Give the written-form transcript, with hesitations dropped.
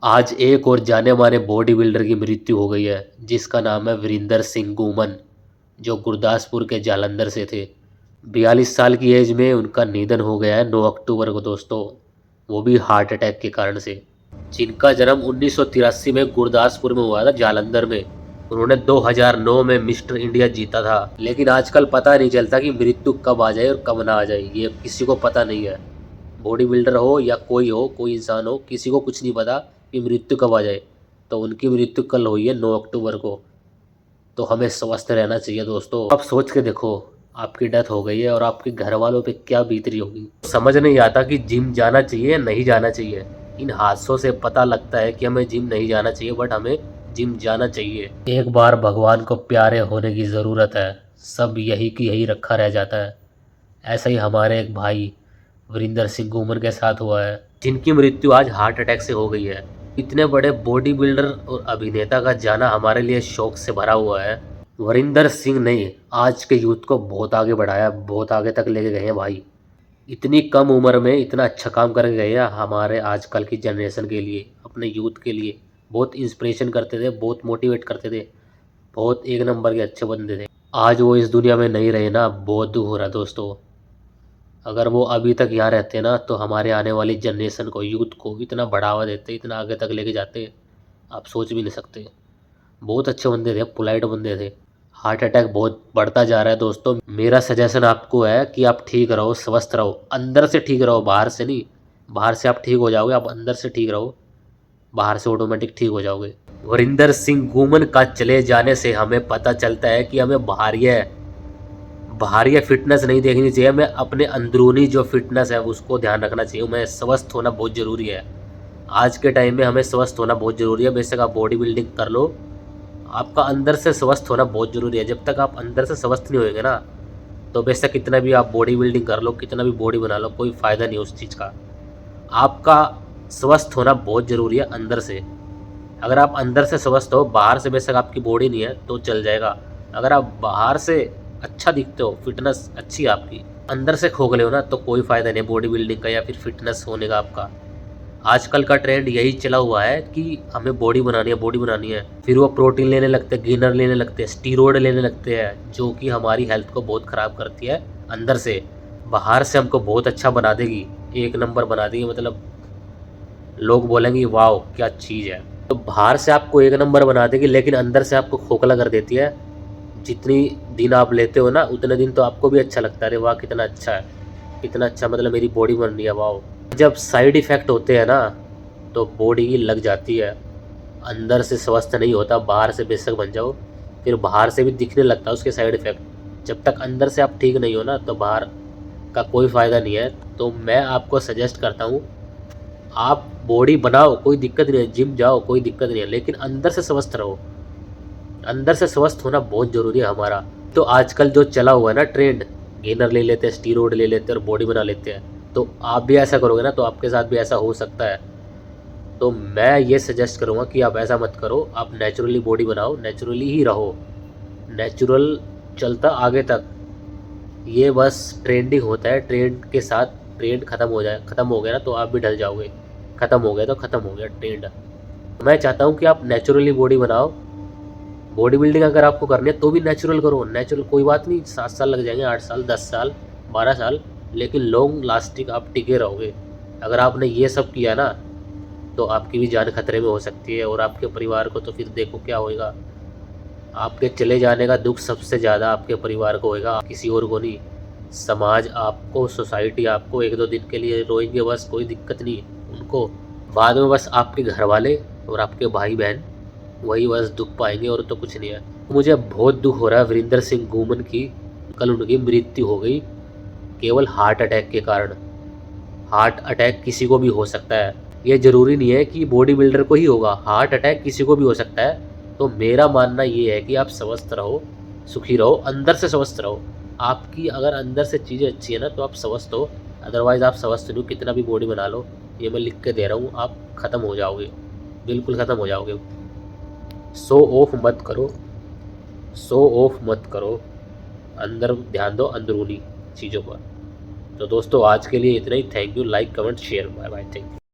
आज एक और जाने माने बॉडी बिल्डर की मृत्यु हो गई है जिसका नाम है वीरेंद्र सिंह गुमन, जो गुरदासपुर के जालंधर से थे। 42 साल की एज में उनका निधन हो गया है 9 अक्टूबर को दोस्तों, वो भी हार्ट अटैक के कारण से। जिनका जन्म 1983 में गुरदासपुर में हुआ था, जालंधर में। उन्होंने 2009 में मिस्टर इंडिया जीता था, लेकिन आजकल पता नहीं चलता कि मृत्यु कब आ जाए और कब ना आ जाए, ये किसी को पता नहीं है। बॉडी बिल्डर हो या कोई हो, कोई इंसान हो, किसी को कुछ नहीं पता कि मृत्यु कब आ जाए। तो उनकी मृत्यु कल हुई है 9 अक्टूबर को। तो हमें स्वस्थ रहना चाहिए दोस्तों। आप सोच के देखो, आपकी डेथ हो गई है और आपके घर वालों पे क्या बीत रही होगी। समझ नहीं आता कि जिम जाना चाहिए या नहीं जाना चाहिए। इन हादसों से पता लगता है कि हमें जिम नहीं जाना चाहिए, बट हमें जिम जाना चाहिए। एक बार भगवान को प्यारे होने की ज़रूरत है, सब यही की यही रखा रह जाता है। ऐसा ही हमारे एक भाई वीरेंद्र सिंह गुमन के साथ हुआ है, जिनकी मृत्यु आज हार्ट अटैक से हो गई है। इतने बड़े बॉडी बिल्डर और अभिनेता का जाना हमारे लिए शौक से भरा हुआ है। वीरेंद्र सिंह ने आज के यूथ को बहुत आगे बढ़ाया, बहुत आगे तक लेके गए हैं भाई। इतनी कम उम्र में इतना अच्छा काम करके गए हैं हमारे आजकल की जनरेशन के लिए, अपने यूथ के लिए। बहुत इंस्पिरेशन करते थे, बहुत मोटिवेट करते थे, बहुत एक नंबर के अच्छे बंदे थे। आज वो इस दुनिया में नहीं रहे ना, बहुत दुख हो रहा है दोस्तों। अगर वो अभी तक यहाँ रहते ना, तो हमारे आने वाली जनरेशन को, यूथ को इतना बढ़ावा देते, इतना आगे तक लेके जाते, आप सोच भी नहीं सकते। बहुत अच्छे बंदे थे, पोलाइट बंदे थे। हार्ट अटैक बहुत बढ़ता जा रहा है दोस्तों। मेरा सजेशन आपको है कि आप ठीक रहो, स्वस्थ रहो, अंदर से ठीक रहो, बाहर से नहीं। बाहर से आप ठीक हो जाओगे, आप अंदर से ठीक रहो, बाहर से ऑटोमेटिक ठीक हो जाओगे। वीरेंद्र सिंह गुमन का चले जाने से हमें पता चलता है कि हमें बाहरी फिटनेस नहीं देखनी चाहिए, हमें अपने अंदरूनी जो फिटनेस है उसको ध्यान रखना चाहिए। हमें स्वस्थ होना बहुत ज़रूरी है। आज के टाइम में हमें स्वस्थ होना बहुत ज़रूरी है। बेशक आप बॉडी बिल्डिंग कर लो, आपका अंदर से स्वस्थ होना बहुत ज़रूरी है। जब तक आप अंदर से स्वस्थ नहीं होएंगे ना, तो बेशक कितना भी आप बॉडी बिल्डिंग कर लो, कितना भी बॉडी बना लो, कोई फ़ायदा नहीं उस चीज़ का। आपका स्वस्थ होना बहुत ज़रूरी है अंदर से। अगर आप अंदर से स्वस्थ हो, बाहर से बेशक आपकी बॉडी नहीं है तो चल जाएगा। अगर आप बाहर से अच्छा दिखते हो, फिटनेस अच्छी है आपकी, अंदर से खोखले हो ना, तो कोई फ़ायदा नहीं बॉडी बिल्डिंग का या फिर फिटनेस होने का आपका। आजकल का ट्रेंड यही चला हुआ है कि हमें बॉडी बनानी है, बॉडी बनानी है। फिर वो प्रोटीन लेने लगते हैं, गेनर लेने लगते हैं, स्टीरॉयड लेने लगते हैं, जो कि हमारी हेल्थ को बहुत ख़राब करती है अंदर से। बाहर से हमको बहुत अच्छा बना देगी, एक नंबर बना देगी, मतलब लोग बोलेंगे वाह क्या चीज़ है। तो बाहर से आपको एक नंबर बना देगी, लेकिन अंदर से आपको खोखला कर देती है। जितनी दिन आप लेते हो ना, उतने दिन तो आपको भी अच्छा लगता है, अरे वाह कितना अच्छा है, कितना अच्छा, मतलब मेरी बॉडी बन रही है, वाह। जब साइड इफ़ेक्ट होते हैं ना, तो बॉडी लग जाती है। अंदर से स्वस्थ नहीं होता, बाहर से बेशक बन जाओ, फिर बाहर से भी दिखने लगता है उसके साइड इफ़ेक्ट। जब तक अंदर से आप ठीक नहीं हो ना, तो बाहर का कोई फ़ायदा नहीं है। तो मैं आपको सजेस्ट करता हूँ, आप बॉडी बनाओ, कोई दिक्कत नहीं है, जिम जाओ, कोई दिक्कत नहीं है, लेकिन अंदर से स्वस्थ रहो। अंदर से स्वस्थ होना बहुत ज़रूरी है हमारा। तो आजकल जो चला हुआ है ना ट्रेंड, गेनर ले लेते हैं, स्टीरॉयड ले लेते हैं और बॉडी बना लेते हैं। तो आप भी ऐसा करोगे ना, तो आपके साथ भी ऐसा हो सकता है। तो मैं ये सजेस्ट करूँगा कि आप ऐसा मत करो, आप नेचुरली बॉडी बनाओ, नेचुरली ही रहो, नेचुरल चलता आगे तक। ये बस ट्रेंडिंग होता है, ट्रेंड के साथ ट्रेंड ख़त्म हो गया ना, तो आप भी ढल जाओगे। ख़त्म हो गया तो ख़त्म हो गया ट्रेंड। मैं चाहता हूँ कि आप नेचुरली बॉडी बनाओ। बॉडी बिल्डिंग अगर आपको करनी है तो भी नेचुरल करो, नेचुरल, कोई बात नहीं, 7 साल लग जाएंगे, 8 साल, 10 साल, 12 साल, लेकिन लॉन्ग लास्टिंग आप टिके रहोगे। अगर आपने ये सब किया ना, तो आपकी भी जान खतरे में हो सकती है, और आपके परिवार को तो फिर देखो क्या होएगा। आपके चले जाने का दुख सबसे ज़्यादा आपके परिवार को होएगा, किसी और को नहीं। समाज आपको, सोसाइटी आपको 1-2 दिन के लिए रोएंगे बस, कोई दिक्कत नहीं उनको। बाद में बस आपके घर वाले और आपके भाई बहन वही बस दुख पाएंगे, और तो कुछ नहीं है। मुझे बहुत दुख हो रहा है वीरेंद्र सिंह गुमन की, कल उनकी मृत्यु हो गई केवल हार्ट अटैक के कारण। हार्ट अटैक किसी को भी हो सकता है, ये ज़रूरी नहीं है कि बॉडी बिल्डर को ही होगा, हार्ट अटैक किसी को भी हो सकता है। तो मेरा मानना ये है कि आप स्वस्थ रहो, सुखी रहो, अंदर से स्वस्थ रहो। आपकी अगर अंदर से चीज़ें अच्छी है ना, तो आप स्वस्थ हो। अदरवाइज़ आप स्वस्थ नहीं हो, कितना भी बॉडी बना लो, ये मैं लिख के दे रहा हूँ, आप ख़त्म हो जाओगे, बिल्कुल ख़त्म हो जाओगे। शो ऑफ मत करो, शो ऑफ मत करो, अंदर ध्यान दो, अंदरूनी चीज़ों पर। तो दोस्तों आज के लिए इतना ही। Thank you, like comment share, bye bye, thank you.